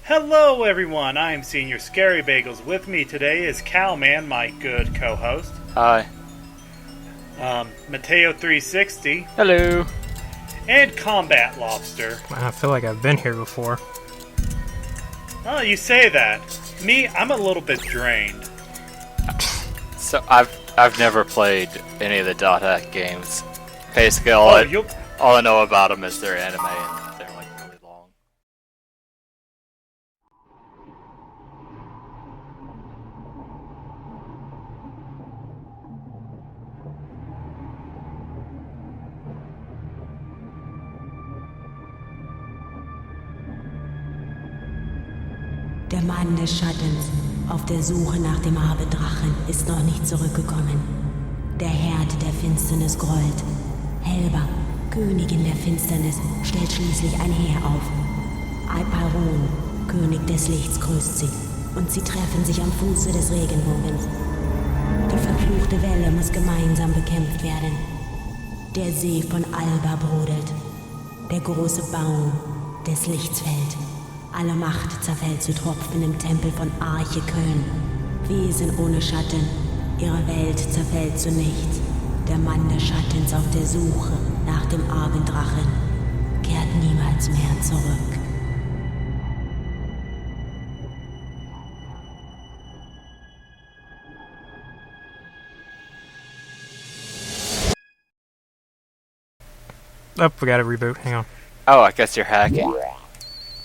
Hello everyone, I am Senior Scary Bagels. With me today is Cowman, my good co-host. Hi. Mateo360. Hello. And Combat Lobster. I feel like I've been here before. Oh, you say that. Me, I'm a little bit drained. So I've never played any of the Dota games. Basically, all I know about them is their anime and they're like really long. Der Mann des Schattens, auf der Suche nach dem Abendrachen, ist noch nicht zurückgekommen. Der Herd der Finsternis grollt. Helba, Königin der Finsternis, stellt schließlich ein Heer auf. Alparon, König des Lichts, grüßt sie. Und sie treffen sich am Fuße des Regenbogens. Die verfluchte Welle muss gemeinsam bekämpft werden. Der See von Alba brodelt. Der große Baum des Lichts fällt. Alle Macht zerfällt zu Tropfen im Tempel von Arche Köln. Wesen ohne Schatten, ihre Welt zerfällt zu nichts. Der Mann des Schattens auf der Suche nach dem Abenddrachen kehrt niemals mehr zurück. Oh, we gotta reboot. Hang on. Oh, I guess you're hacking.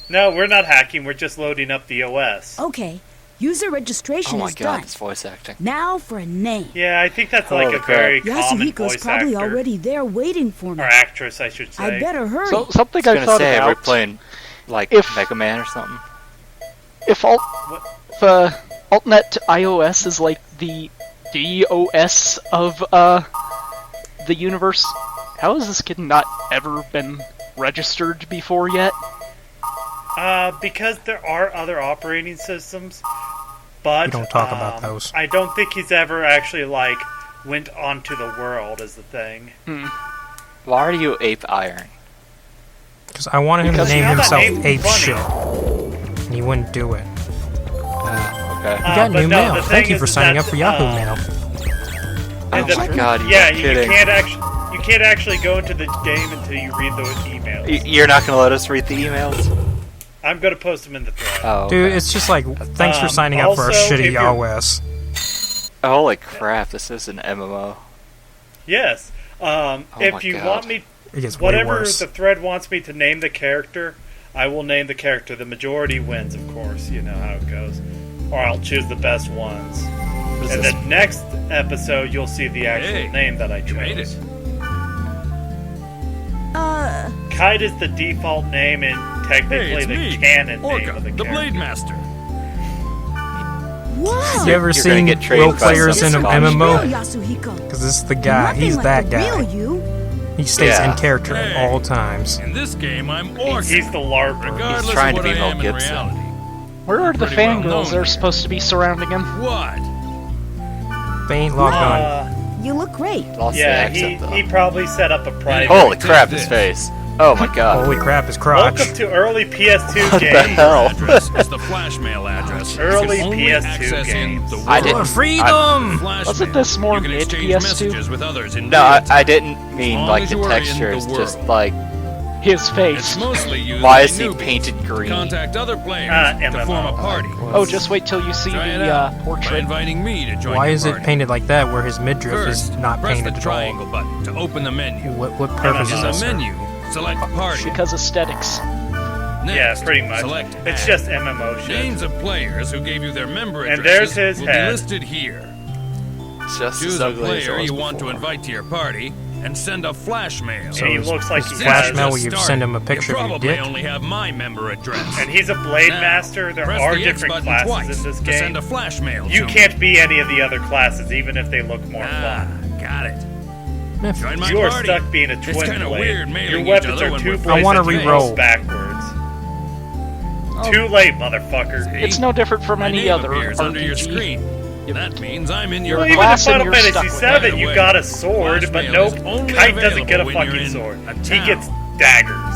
No, we're not hacking, we're just loading up the OS. Okay, user registration Oh my is god, done. this voice acting. Now for a name. Yeah, I think that's like a very common Yasuhiko's voice probably actor. already there waiting for me. Or actress, I should say. I better hurry. So something I I was thought gonna say, we're about playing like if- Mega Man or something. if AltNet iOS is like the DOS of the universe, how has this kid not ever been registered before yet? Because there are other operating systems, but We don't talk about those. I don't think he's ever actually went onto the world is the thing. Why are you Ape Iron? Because I wanted him to Because name now that himself name's Ape funny. Shit. And he wouldn't do it. Okay. You got but new no, mail. the Thank thing you for is signing that, up for Yahoo Mail. Oh my god, yeah, you're you kidding. can't actually go into the game until you read those emails. You're not gonna let us read the emails? I'm gonna post them in the thread. Oh, Dude, okay. it's just like, thanks for signing up for our also, shitty if you're- OS. Holy crap, this is an MMO. Yes. my If you God. want me, It gets way whatever worse. the thread wants me to name the character, I will name the character. The majority wins, of course. You know how it goes. Or I'll choose the best ones. What is And this? the next episode, you'll see the actual Hey, name that I chose. you made it. Kite is the default name and technically Hey, it's the me, canon Orca, name of the the character. Blade Master. Whoa! You ever You're gonna seen get trained role by players some in an Scottish MMO? guy. Yasuhiko. Because this is the guy. Nothing He's like that the real guy. you. He stays Yeah. in character at Hey. all times. In this game, I'm Orca. He's the LARPer. Regardless He's trying of to what be I Mel am Gibson. in reality. Where are the Pretty well fangirls known that are here. supposed to be surrounding him? What? They ain't logged on. You look great. Lost the Yeah, accent, though. he probably set up a private. Holy Take crap, his this. face. Oh my god. Holy crap, his crotch. Welcome to early PS2 What the games. hell? Address is the flash mail address. Early You can only PS2 access in games. the I world. didn't- Freedom! Flash Wasn't mail. this more You can mid exchange PS2? messages with others in No, real I time. didn't mean As long like as the you are in the textures, just world. like His face. It's mostly used why by is he newbies painted to green? contact other players to MMO. form a party. Oh, just wait till you see Try it the out by portrait. inviting me to join Why your is it party. painted like that where his midriff First, is not press painted the at all? triangle button to open the menu. What purpose is In that the serve? menu, select party. Because aesthetics. Yeah, Next, pretty much. Select It's add. just MMO shit. Names of players who gave you their member And addresses there's his will head. be listed here. It's just Choose as a ugly as it player was you want to before. invite to your party and send a flash mail. And he looks like his he flash has, mail Just where you started. send him a picture you of your probably dick? only have my member address. and he's a Blade Now, Master. There press are the X different button twice classes in this to send a game. flash mail You to me. can't be any of the other classes, even if they look more Ah, fun. got it. Eh, Join my You are party. stuck being a It's twin kinda blade. weird mailing Your each weapons other are when two we're blades I wanna that you re-roll. face backwards. Too late, motherfucker. See? It's no different from My any name other appears under your RPG. screen. That means I'm in your Well, You're even in class and Final you're Fantasy stuck with it. By VII, the you way, got a sword, flash but mail nope, is only Kite doesn't get a available when fucking you're in sword. a He town. gets daggers.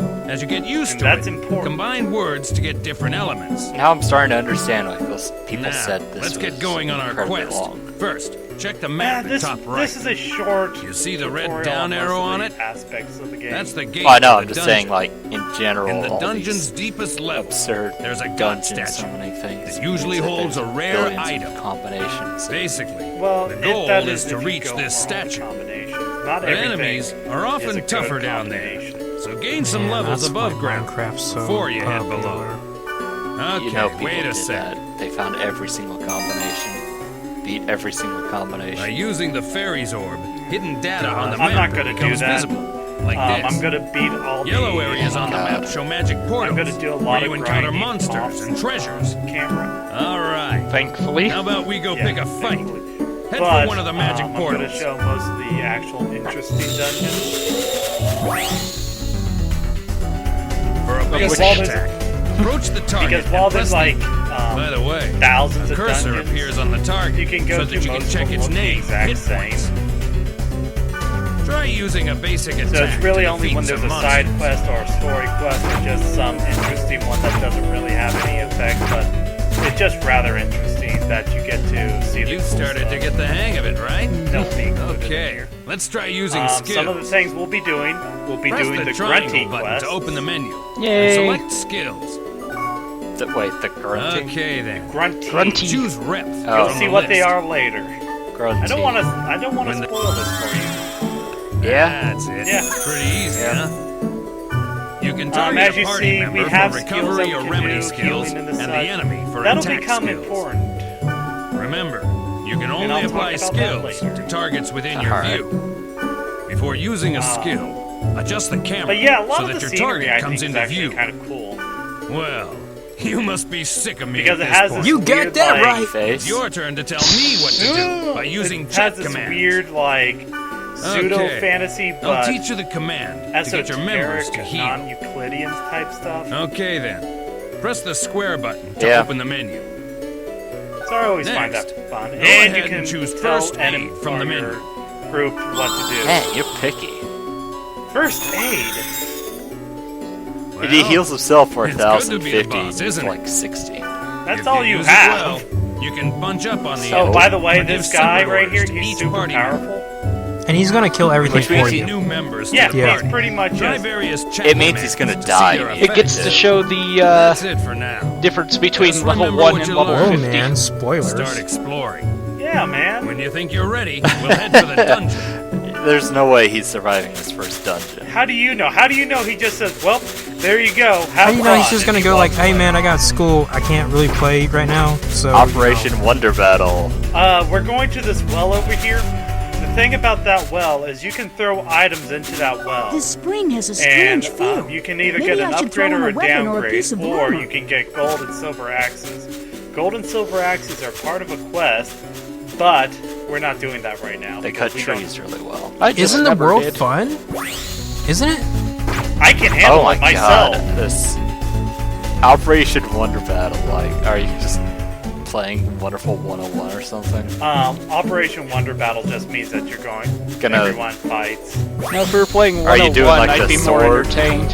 As you get used And to that's it, important. combine words to get different elements. Now I'm starting to understand why people Now, said this let's was get going on our incredibly quest. long. First, check the Man, map at this top right. this is a short. You see the red tutorial down most arrow of on the it? Aspects of the game. That's the gate. Oh, I know. to I'm the just dungeon. saying, like in general, In the all dungeon's these deepest level, absurd there's a god dungeon statue summoning things. that usually means that holds a there's rare billions of item. combinations. Basically, Well, the goal that is to if you reach go this for all the statue. combinations. Not But everything enemies are is often a good tougher down there, combination. so gain some Man, levels that's above why ground Minecraft's so before you head popular. below. Okay, You know, people wait a did sec. that. They found every single combination, beat every single combination. By using the fairy's orb, hidden data on the I'm map not gonna do becomes that. visible, like this. I'm gonna beat all Yellow the areas on the map show magic portals I'm gonna do a lot where of you encounter grinding monsters off and treasures. camera. All right. Thankfully. How about we go Yeah, pick a fight? thankfully. Head But, for one of the magic I'm portals. gonna show most of the actual interesting dungeons. For a Because basic while there's- attack, approach the target Because while and press there's the... like By the way, thousands a of cursor dungeons, appears on the target you can go so that through you can most check of them its look the name, exact hit same. points. Try using a basic attack So it's really to only defeat when there's a some side monsters. quest or a story quest or just some interesting one that doesn't really have any effect, but it's just rather interesting that you get to see the You cool started stuff. to get the hang of it, right? Don't be included in Okay, here. let's try using skills. Some of the things we'll be doing Press doing the triangle grunting button quest. to open the menu. Yay. And select skills. Wait, the grunting? Okay then. Grunty. Grunty. Choose rep. Oh. You'll from see the what they list. are later. Grunting. I don't want to When the- spoil this for you. Yeah? That's it. Yeah. Pretty easy, Yeah. huh? You can target as a you party see, member we have for skills recovery that or we can remedy do, skills, healing and and the the such. enemy for That'll attack become skills. important. Remember, you can I'll only talk apply about that skills later. to targets within your Alright. view. Before using a skill, adjust the camera But yeah, a lot so of that the your scenery target I comes think is into actually view. kind of cool Well, you must be sick of me because at it this has point. this You got weird, that like, right. Face? It's your turn to tell me what to do by using it chat has this commands. weird like pseudo Okay. fantasy, I'll but teach you the command to get your members esoteric, to heal. non-Euclidean type stuff. Okay then. Press the square button to Yeah. open the menu. So I always find Next, that fun. go And ahead you and can choose tell first enemy aid from the or your menu. group what to do. Man, you're picky. First aid. If he heals himself for it's good to be the 1,050, boss, it's isn't it? like 60. That's If all you use it have. well, you can bunch up on the Oh, enemy by the way, or give this guy separate right here, orders to he's each super party member. powerful. And he's gonna kill everything Which means for he- you. New members Yeah, to the Yeah. he's party. pretty much Try just various chat It means he's commands gonna to die see your when It gets to effect. show the That's it for now. difference between Just level remember 1 what and you level learned. Oh 50. man, spoilers. Start exploring. yeah, man. When you think you're ready, we'll head for the dungeon. There's no way he's surviving this first dungeon. How do you know? How do you know he just says, "Well, there you go"? How Have do you know he's fun," just and gonna he go like, walks hey away? man, I got school, I can't really play right now, so Operation Wonder Battle. We're going to this well over here. The thing about that well is you can throw items into that well. This spring has a And strange feel. you can either Maybe get an I should throw upgrade in or a a weapon or a downgrade, piece of or armor. you can get gold and silver axes. Gold and silver axes are part of a quest, but we're not doing that right now. They because cut we don't- trees really well. I just Isn't the never world did. fun? Isn't it? I can handle Oh my it myself. god, this Operation Wonder Battle, like, are you just playing Wonderful 101 or something? Operation Wonder Battle just means that you're going. Gonna- Everyone fights. Now, if we were playing Are you 101, doing, like, I'd the be more sword? entertained.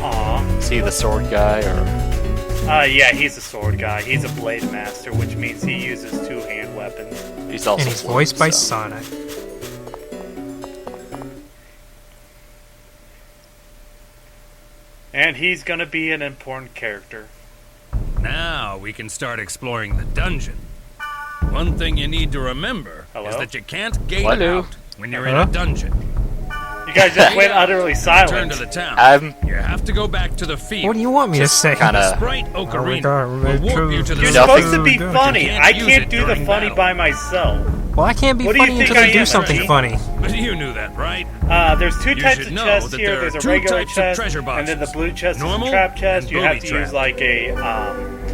Aw. Is he the sword guy, or Yeah, he's a sword guy. He's a blade master, which means he uses two-hand weapons. he's also And he's slow, voiced by so. Sonic. And he's gonna be an important character. Now we can start exploring the dungeon. One thing you need to remember Hello? is that you can't gate Hello? out when you're in Huh? a dungeon. You guys just went utterly Turn silent. to the town. I'm You have to go back to the field. What do you want me to say? kinda- Sprite Ocarina God, will warp you to the You're Nothing. supposed to be Don't funny. You can't I use can't it do the during funny battle. by myself. Well, I can't be What do you funny think until I they do am, something Archie? funny. But you knew that, right? There's two You types should of know chests that here. there are There's a two regular types of chest, treasure and then the boxes. blue chest is Normal a trap chest. and You have booby to use trap. like a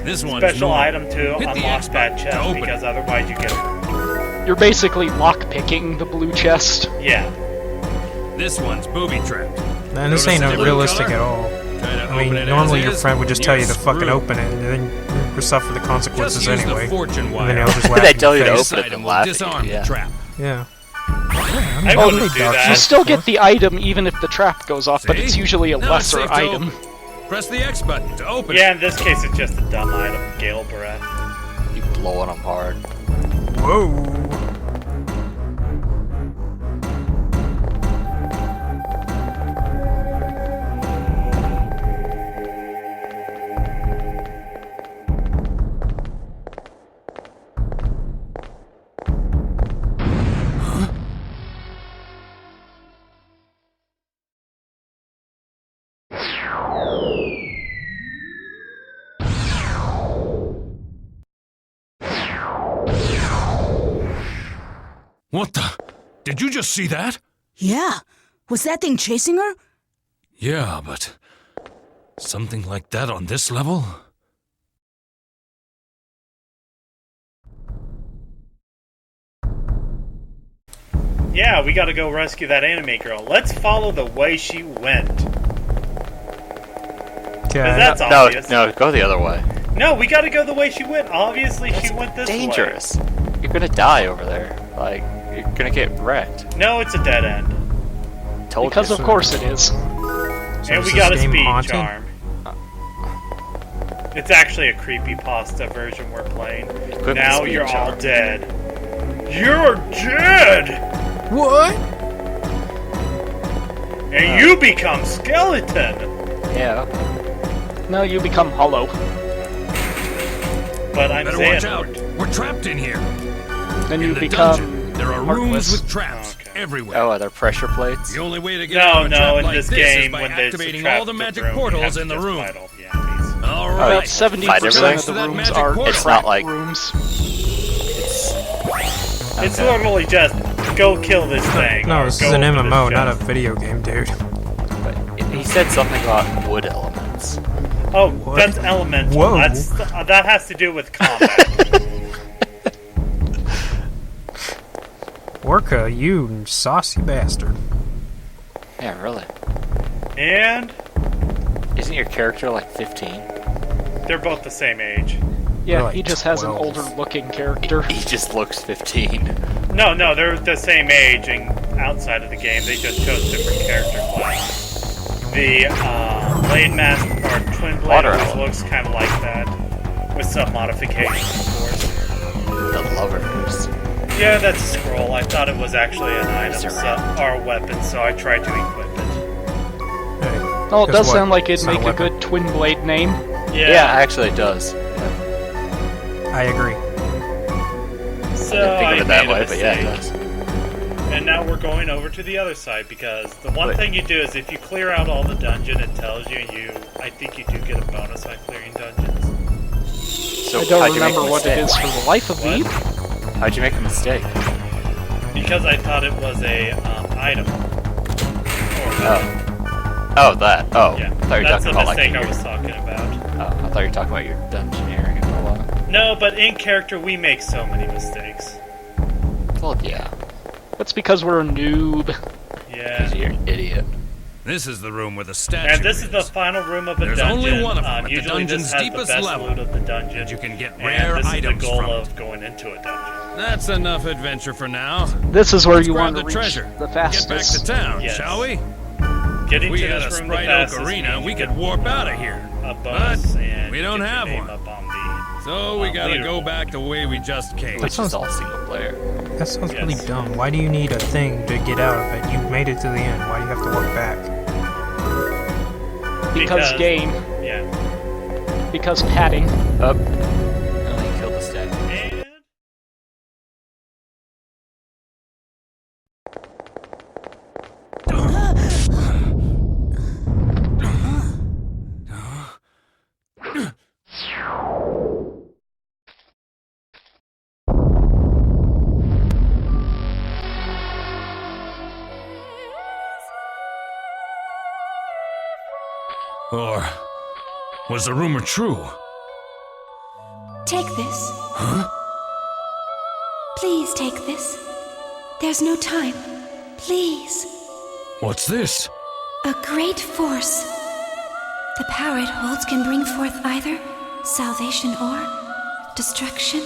This one's special normal. item to Hit the unlock X that button to chest, open because it. otherwise you get. You're basically lockpicking the blue chest. Yeah. This one's booby trapped. Man, this Notice ain't the no blue realistic color? at all. Try to I mean, open it normally as your is, friend would just tell you to you're fucking screwed. open it, and then you suffer the Just consequences use anyway. the fortune And then wire. they'll just laugh They in tell your you to face. open it This item and will laugh at disarm you, yeah. the trap. Yeah. I Oh, wouldn't they do dodge that. You this. still get the item even if the trap goes off, but See? it's usually a Now it's lesser safe to item. open. Press the X button to open Yeah, it. in this case, it's just a dumb item, Gale Breath. You blowing them hard. Whoa. What the? Did you just see that? Yeah. Was that thing chasing her? Yeah, but something like that on this level? Yeah, we gotta go rescue that anime girl. Let's follow the way she went. Okay. That's No, obvious. no, go the other way. No, we gotta go the way she went. Obviously, she went this way. Dangerous. You're gonna die over there. Like, you're gonna get wrecked. No, it's a dead end. Told Because you. of course it is. So And is we this got a game speed haunted? charm. It's actually a creepypasta version we're playing. Equip Now the speed you're all charm. dead. You're dead! What? And you become skeleton! Yeah. No, you become hollow. But I'm Better watch out. Xehanort. We're trapped in here. Then In you the become dungeon, there are heartless. rooms with traps Okay. everywhere. Oh, are there pressure plates? The only way to get No, out of a no, trap in like this this game, is by when there's activating a all the trap magic room, you portals have in to the just room. fight all the enemies. All Oh, right. About 70% Fight of everything? the To that rooms magic are portal. It's not trap like- rooms. It's Okay. literally just, go kill this thing. No, or this go is an open MMO, this not a chest. video game, dude. But he said something about wood elements. Oh, What? that's elemental. Whoa. That has to do with combat. Orca, you saucy bastard. Yeah, really. And Isn't your character like 15? they're both the same age. Yeah, like he just has an 12. older looking character. He just looks 15. No, they're the same age, and outside of the game, they just chose different character classes. The Blade Master or Twin Blade Water always Element. looks kind of like that, with some modifications, of course. The lovers. Yeah, that's a scroll. I thought it was actually an item It's a so, or a weapon, so I tried to equip it. Hey, Oh, it guess does what? sound like It's it'd not a make a weapon. good twin blade name. Yeah, actually it does. I agree. So I didn't think of it that made a way, but yeah, it mistake. does. And now we're going over to the other side because the one Wait. thing you do is if you clear out all the dungeon, it tells you. I think you do get a bonus on clearing dungeons. So I don't how'd you make remember a what it mistake? is for the life of me. How'd you make a mistake? Because I thought it was a item. Or Oh, that. Oh, yeah, I thought you were that's talking the about like mistake I your. was talking about. Oh, I thought you were talking about your dungeoneering and all that. No, but in character we make so many mistakes. Well, yeah, That's because we're a noob. Yeah. because you're an idiot. This is the room where the statue And this is the final room of a There's dungeon. only one of them at the usually dungeon's this has deepest the best level. loot of the dungeon. And you can get And rare this is items the goal from it. of going into a dungeon. That's enough adventure for now. This is where Let's you grab want to the reach treasure. the Get back fastest. to town, Yes. shall we? Getting We to had a this room the Sprite Oak fastest Arena, means we you could get, warp out of here. a bonus, and we you don't get your have name one. Up on the, So we gotta go leaderboard. back the way we just came. Which sounds- is all single player. That sounds really Yes. dumb. Why do you need a thing to get out of it? You've made it to the end. Why do you have to work back? Because game. Yeah. Because padding. Up. Oh, you killed the statue. And Or was the rumor true? Take this. Huh? Please take this. There's no time. Please. What's this? A great force. The power it holds can bring forth either salvation or destruction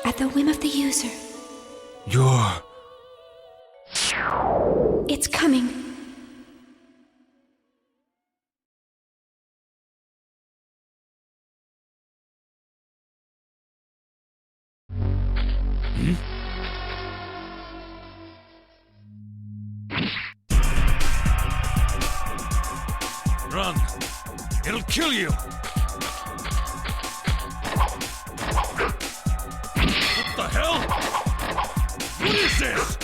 at the whim of the user. You're... It's coming. run. It'll kill you. What the hell? What is this?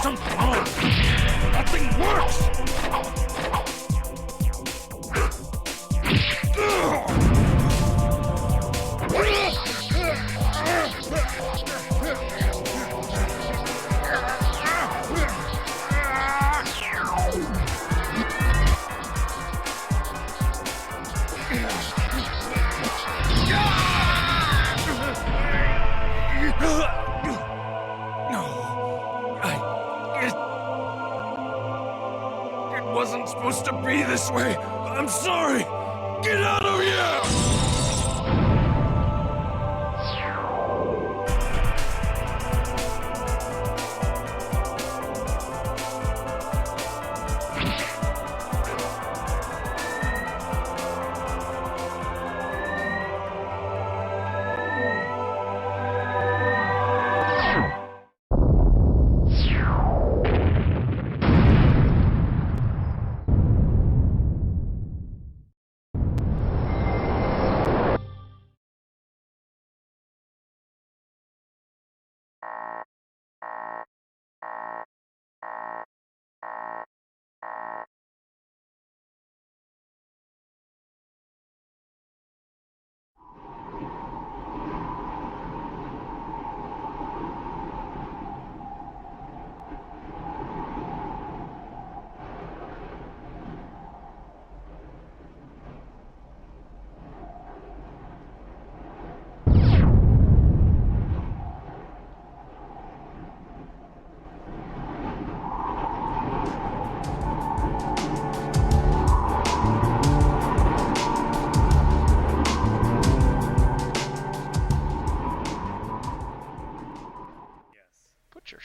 Something wrong. Nothing works. It wasn't supposed to be this way. I'm sorry. Get out of here!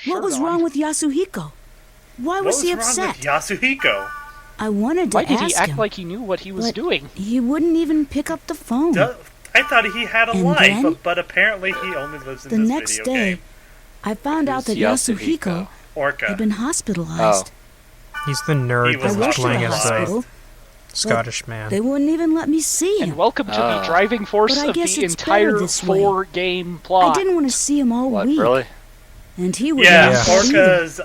What was wrong with Yasuhiko? Why was he upset? What was wrong with Yasuhiko? I wanted to Why did ask he act him, like he knew what he was but doing? He wouldn't even pick up the phone. I thought he had a And life, then, but apparently he only lives in The this next video day, game. I found out that Who's Yasuhiko Orca. had been hospitalized. He's the He nerd was I that's rushed to playing the as hospital. the Scottish man. They wouldn't even let me see him. And welcome to the driving force But I of guess the it's better entire this way. 4-game I plot. didn't want to see him all What, week. really? And he wouldn't Yeah, have said either. Orca's,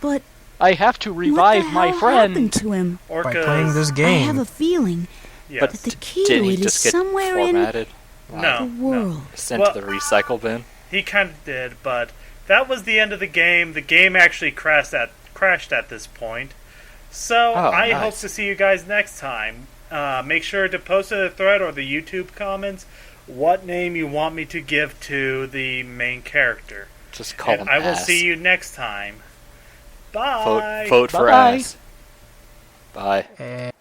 But I have to what revive the my hell friend. happened to him? By playing this I game. have a feeling yes. But that the key to didn't he it is just get somewhere in formatted? the no, world. Sent Well- to the recycle bin? he kind of did, but that was the end of the game. The game actually crashed at this point. So Oh, I nice. hope to see you guys next time. Make sure to post in the thread or the YouTube comments what name you want me to give to the main character. Just call And him I will ass. see you next time. Bye. Vote for Bye-bye. ass. Bye.